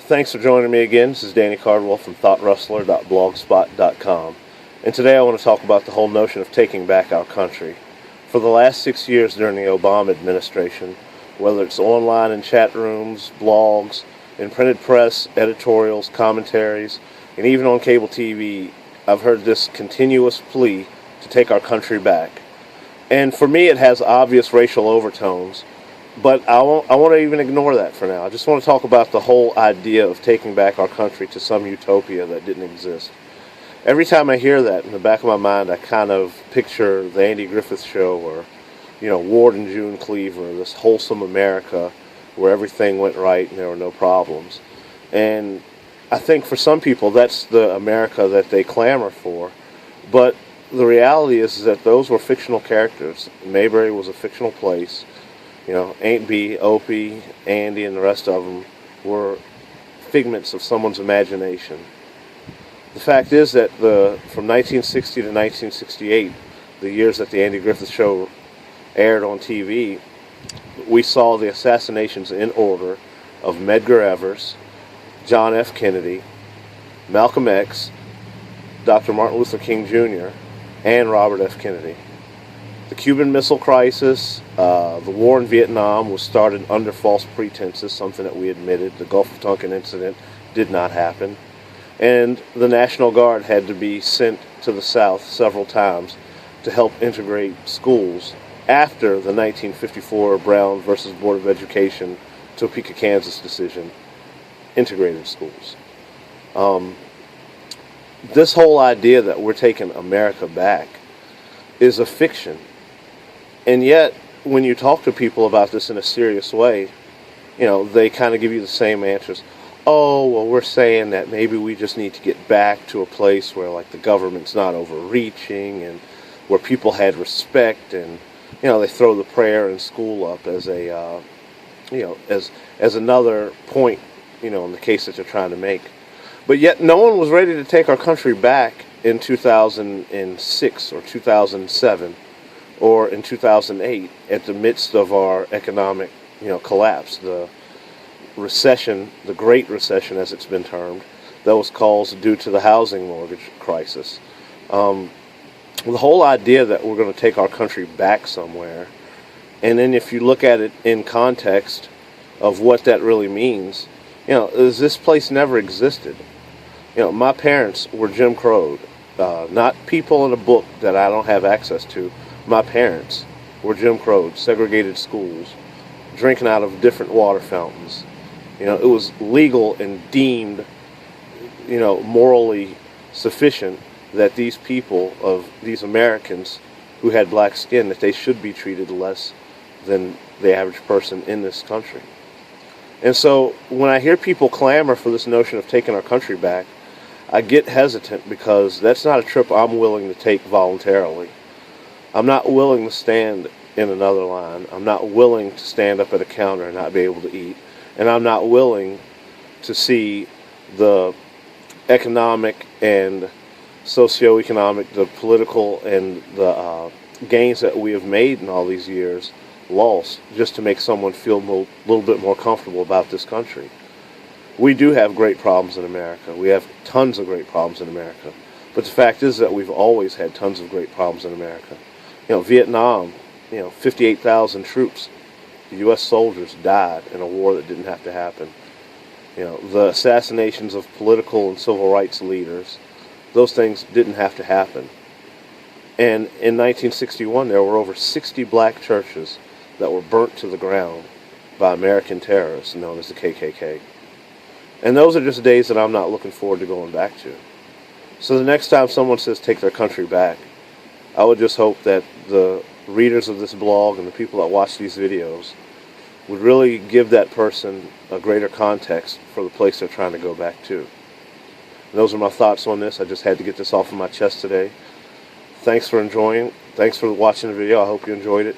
Thanks for joining me again. This is Danny Cardwell from ThoughtRustler.blogspot.com, and today I want to talk about the whole notion of taking back our country. For the last 6 years during the Obama administration, whether it's online in chat rooms, blogs, in printed press, editorials, commentaries, and even on cable TV, I've heard this continuous plea to take our country back. And for me, it has obvious racial overtones. But I want to even ignore that for now. I just want to talk about the whole idea of taking back our country to some utopia that didn't exist. Every time I hear that, in the back of my mind, I kind of picture the Andy Griffith show or, Ward and June Cleaver, this wholesome America where everything went right and there were no problems. And I think for some people, that's the America that they clamor for. But the reality is that those were fictional characters. Mayberry was a fictional place. Aunt Bee, Opie, Andy, and the rest of them were figments of someone's imagination. The fact is that from 1960 to 1968, the years that the Andy Griffith Show aired on TV, we saw the assassinations in order of Medgar Evers, John F. Kennedy, Malcolm X, Dr. Martin Luther King Jr., and Robert F. Kennedy. The Cuban Missile Crisis, the war in Vietnam was started under false pretenses, something that we admitted. The Gulf of Tonkin incident did not happen. And the National Guard had to be sent to the South several times to help integrate schools after the 1954 Brown versus Board of Education, Topeka, Kansas decision, integrated schools. This whole idea that we're taking America back is a fiction. And yet, when you talk to people about this in a serious way, they kind of give you the same answers. Oh, well, we're saying that maybe we just need to get back to a place where, the government's not overreaching and where people had respect, and, they throw the prayer in school up as a, as another point, in the case that they're trying to make. But yet, no one was ready to take our country back in 2006 or 2007. Or in 2008, at the midst of our economic, collapse, the recession, the Great Recession as it's been termed, that was caused due to the housing mortgage crisis. The whole idea that we're going to take our country back somewhere, and then if you look at it in context of what that really means, is this place never existed. My parents were Jim Crowed, not people in a book that I don't have access to. My parents were Jim Crowed, segregated schools, drinking out of different water fountains. It was legal and deemed, morally sufficient that these people, these Americans who had black skin, that they should be treated less than the average person in this country. And so when I hear people clamor for this notion of taking our country back, I get hesitant because that's not a trip I'm willing to take voluntarily. I'm not willing to stand in another line. I'm not willing to stand up at a counter and not be able to eat. And I'm not willing to see the economic and socioeconomic, the political and the gains that we have made in all these years lost just to make someone feel a little bit more comfortable about this country. We do have great problems in America. We have tons of great problems in America. But the fact is that we've always had tons of great problems in America. Vietnam, 58,000 troops, U.S. soldiers died in a war that didn't have to happen. The assassinations of political and civil rights leaders, those things didn't have to happen. And in 1961, there were over 60 black churches that were burnt to the ground by American terrorists known as the KKK. And those are just days that I'm not looking forward to going back to. So the next time someone says take their country back, I would just hope that the readers of this blog and the people that watch these videos would really give that person a greater context for the place they're trying to go back to. And those are my thoughts on this. I just had to get this off of my chest today. Thanks for watching the video. I hope you enjoyed it.